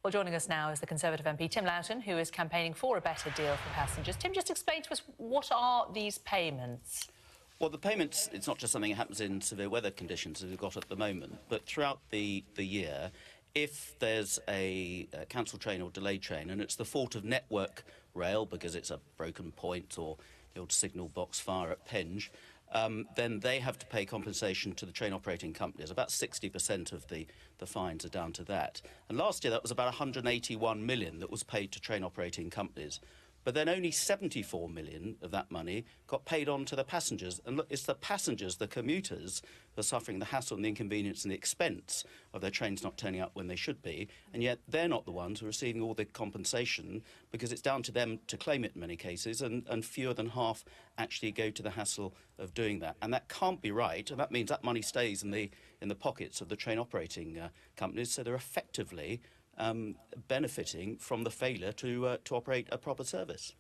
Well, joining us now is the Conservative MP Tim Loughton, who is campaigning for a better deal for passengers. Tim, just explain to us, what are these payments? Well, the payments, it's not just something that happens in severe weather conditions as we've got at the moment, but throughout the year, if there's a cancelled train or delayed train and it's the fault of Network Rail because it's a broken point or the old signal box fire at Penge, then they have to pay compensation to the train operating companies. About 60% of the fines are down to that. And last year that was about 181 million that was paid to train operating companies. But then only 74 million of that money got paid on to the passengers. And look, it's the passengers, the commuters, who are suffering the hassle and the inconvenience and the expense of their trains not turning up when they should be. And yet they're not the ones who are receiving all the compensation because it's down to them to claim it in many cases, and fewer than half actually go to the hassle of doing that. And that can't be right. And that means that money stays in the pockets of the train operating companies. So they're effectively benefiting from the failure to operate a proper service.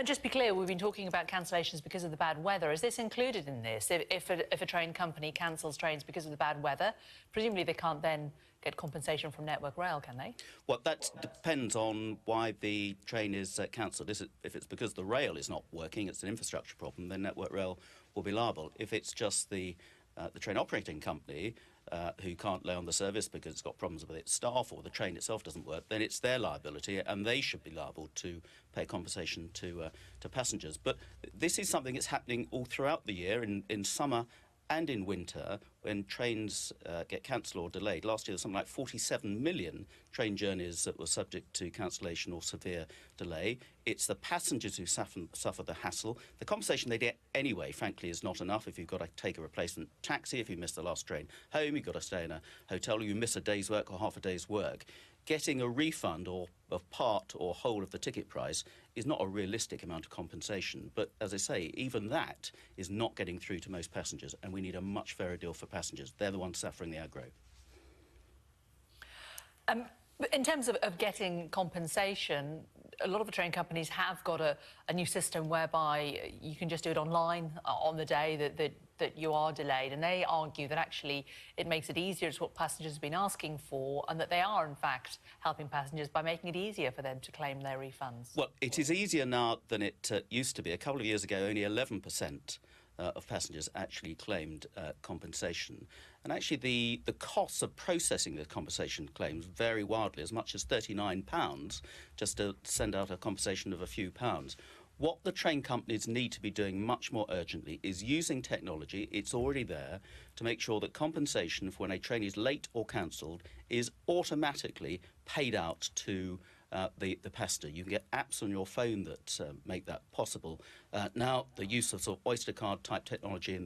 Just be clear, we've been talking about cancellations because of the bad weather. Is this included in this? If a train company cancels trains because of the bad weather, presumably they can't then get compensation from Network Rail, can they? Well, that depends on why the train is cancelled. If it's because the rail is not working, it's an infrastructure problem, then Network Rail will be liable. If it's just the train operating company who can't lay on the service because it's got problems with its staff or the train itself doesn't work, then it's their liability and they should be liable to pay compensation to passengers. But this is something that's happening all throughout the year, in summer and in winter, when trains get cancelled or delayed. Last year, there was something like 47 million train journeys that were subject to cancellation or severe delay. It's the passengers who suffer the hassle. The compensation they get anyway, frankly, is not enough. If you've got to take a replacement taxi, if you miss the last train home, you've got to stay in a hotel, or you miss a day's work or half a day's work, getting a refund or of part or whole of the ticket price is not a realistic amount of compensation. But as I say, even that is not getting through to most passengers, and we need a much fairer deal for passengers. They're the ones suffering the aggro. In terms of getting compensation, a lot of the train companies have got a new system whereby you can just do it online on the day that you are delayed, and they argue that actually it makes it easier. It's what passengers have been asking for, and that they are in fact helping passengers by making it easier for them to claim their refunds. Well, it is easier now than it used to be. A couple of years ago, only 11% of passengers actually claimed compensation. And actually the costs of processing the compensation claims vary wildly, as much as £39 just to send out a compensation of a few pounds. What the train companies need to be doing much more urgently is using technology, it's already there, to make sure that compensation for when a train is late or cancelled is automatically paid out to the passenger. You can get apps on your phone that make that possible. Now, the use of sort of Oyster card type technology in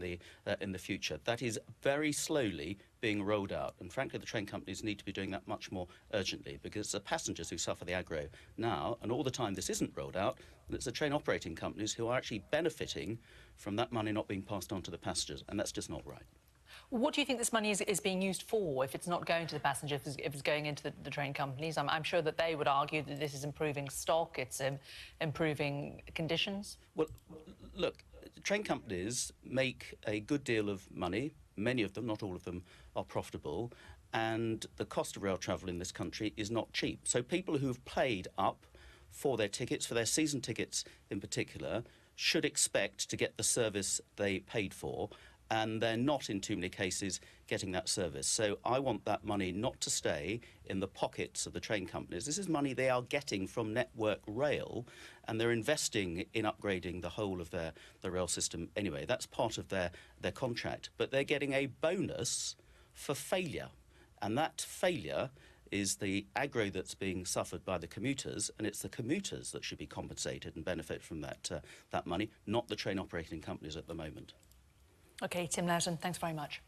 the future, that is very slowly being rolled out. And frankly, the train companies need to be doing that much more urgently, because it's the passengers who suffer the aggro now, and all the time this isn't rolled out, and it's the train operating companies who are actually benefiting from that money not being passed on to the passengers, and that's just not right. What do you think this money is being used for, if it's not going to the passengers, if it's going into the train companies? I'm sure that they would argue that this is improving stock, it's improving conditions. Well, look, train companies make a good deal of money. Many of them, not all of them, are profitable, and the cost of rail travel in this country is not cheap. So people who've paid up for their tickets, for their season tickets in particular, should expect to get the service they paid for, and they're not, in too many cases, getting that service. So I want that money not to stay in the pockets of the train companies. This is money they are getting from Network Rail, and they're investing in upgrading the whole of the rail system anyway. That's part of their contract. But they're getting a bonus for failure, and that failure is the aggro that's being suffered by the commuters, and it's the commuters that should be compensated and benefit from that money, not the train operating companies at the moment. OK, Tim Loughton, thanks very much.